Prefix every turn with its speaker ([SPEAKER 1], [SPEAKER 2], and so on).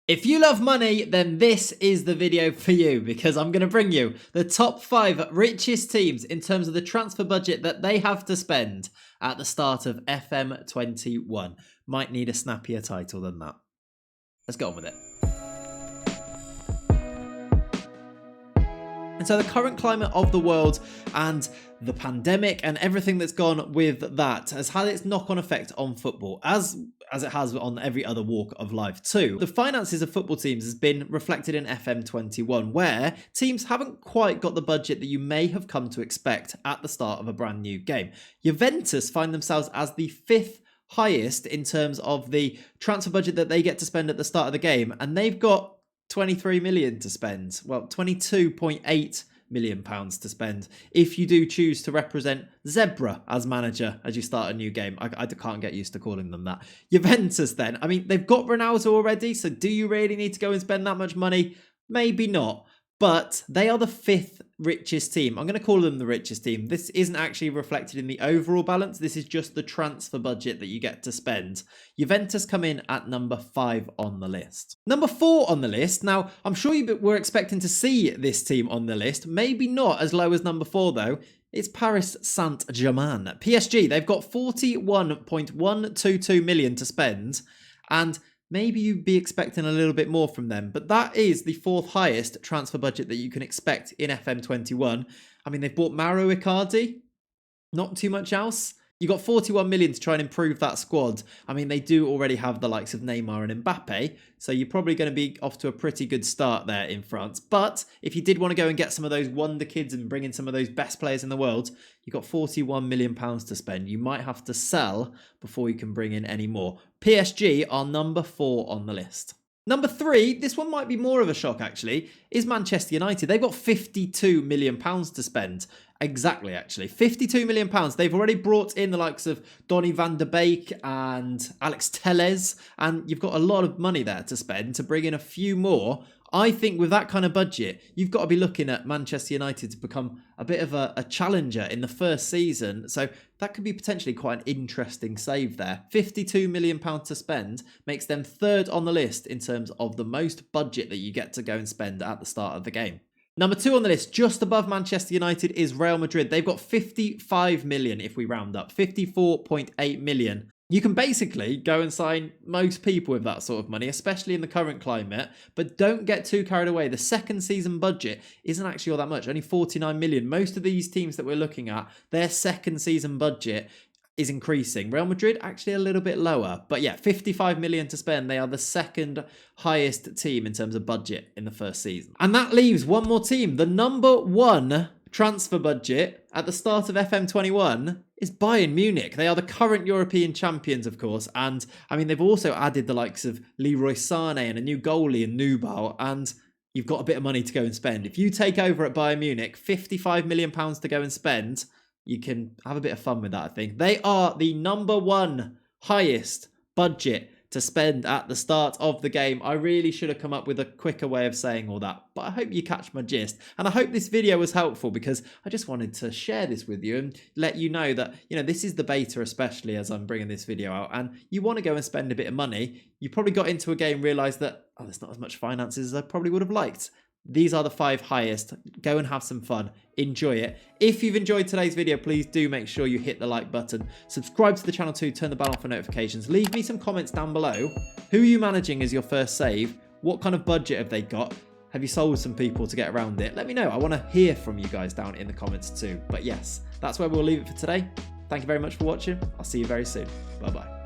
[SPEAKER 1] If you love money, then this is the video for you, because I'm going to bring you the top 5 richest teams in terms of the transfer budget that they have to spend at the start of FM21. Might need a snappier title than that. Let's get on with it. And so the current climate of the world and the pandemic and everything that's gone with that has had its knock-on effect on football, as it has on every other walk of life too. The finances of football teams has been reflected in FM21, where teams haven't quite got the budget that you may have come to expect at the start of a brand new game. Juventus find themselves as the 5th highest in terms of the transfer budget that they get to spend at the start of the game, and they've got 23 million to spend. Well, 22.8 million pounds to spend if you do choose to represent Zebra as manager as you start a new game. I can't get used to calling them that. Juventus then, I mean, they've got Ronaldo already, so do you really need to go and spend that much money? Maybe not. But they are the 5th richest team. I'm going to call them the richest team. This isn't actually reflected in the overall balance. This is just the transfer budget that you get to spend. Juventus come in at number 5 on the list. Number 4 on the list. Now, I'm sure you were expecting to see this team on the list. Maybe not as low as number 4, though. It's Paris Saint-Germain. PSG, they've got 41.122 million to spend. And maybe you'd be expecting a little bit more from them, but that is the 4th highest transfer budget that you can expect in FM21. I mean, they've bought Mauro Icardi, not too much else. You got 41 million to try and improve that squad. I mean, they do already have the likes of Neymar and Mbappe, so you're probably going to be off to a pretty good start there in France. But if you did want to go and get some of those wonder kids and bring in some of those best players in the world, you've got 41 million pounds to spend. You might have to sell before you can bring in any more. PSG are number 4 on the list. Number 3, this one might be more of a shock actually, is Manchester United. They've got 52 million pounds to spend. Exactly, actually. 52 million pounds. They've already brought in the likes of Donny van de Beek and Alex Telles, and you've got a lot of money there to spend to bring in a few more. I think with that kind of budget, you've got to be looking at Manchester United to become a bit of a challenger in the first season. So that could be potentially quite an interesting save there. 52 million pounds to spend makes them 3rd on the list in terms of the most budget that you get to go and spend at the start of the game. Number 2 on the list, just above Manchester United, is Real Madrid. They've got 55 million if we round up, 54.8 million. You can basically go and sign most people with that sort of money, especially in the current climate, but don't get too carried away. The second season budget isn't actually all that much, only 49 million. Most of these teams that we're looking at, their second season budget is increasing. Real Madrid actually a little bit lower, but yeah, 55 million to spend. They are the 2nd highest team in terms of budget in the first season. And that leaves one more team. The number 1 transfer budget at the start of FM21 is Bayern Munich. They are the current European champions, of course, and I mean, they've also added the likes of Leroy Sané and a new goalie in Nubal, and you've got a bit of money to go and spend. If you take over at Bayern Munich, 55 million pounds to go and spend, you can have a bit of fun with that, I think. They are the number 1 highest budget to spend at the start of the game. I really should have come up with a quicker way of saying all that, but I hope you catch my gist. And I hope this video was helpful, because I just wanted to share this with you and let you know that, this is the beta, especially as I'm bringing this video out, and you want to go and spend a bit of money. You probably got into a game, realised that, there's not as much finances as I probably would have liked. These are the 5 highest. Go and have some fun. Enjoy it. If you've enjoyed today's video, please do make sure you hit the like button. Subscribe to the channel too. Turn the bell on for notifications. Leave me some comments down below. Who are you managing as your first save? What kind of budget have they got? Have you sold some people to get around it? Let me know. I want to hear from you guys down in the comments too. But yes, that's where we'll leave it for today. Thank you very much for watching. I'll see you very soon. Bye-bye.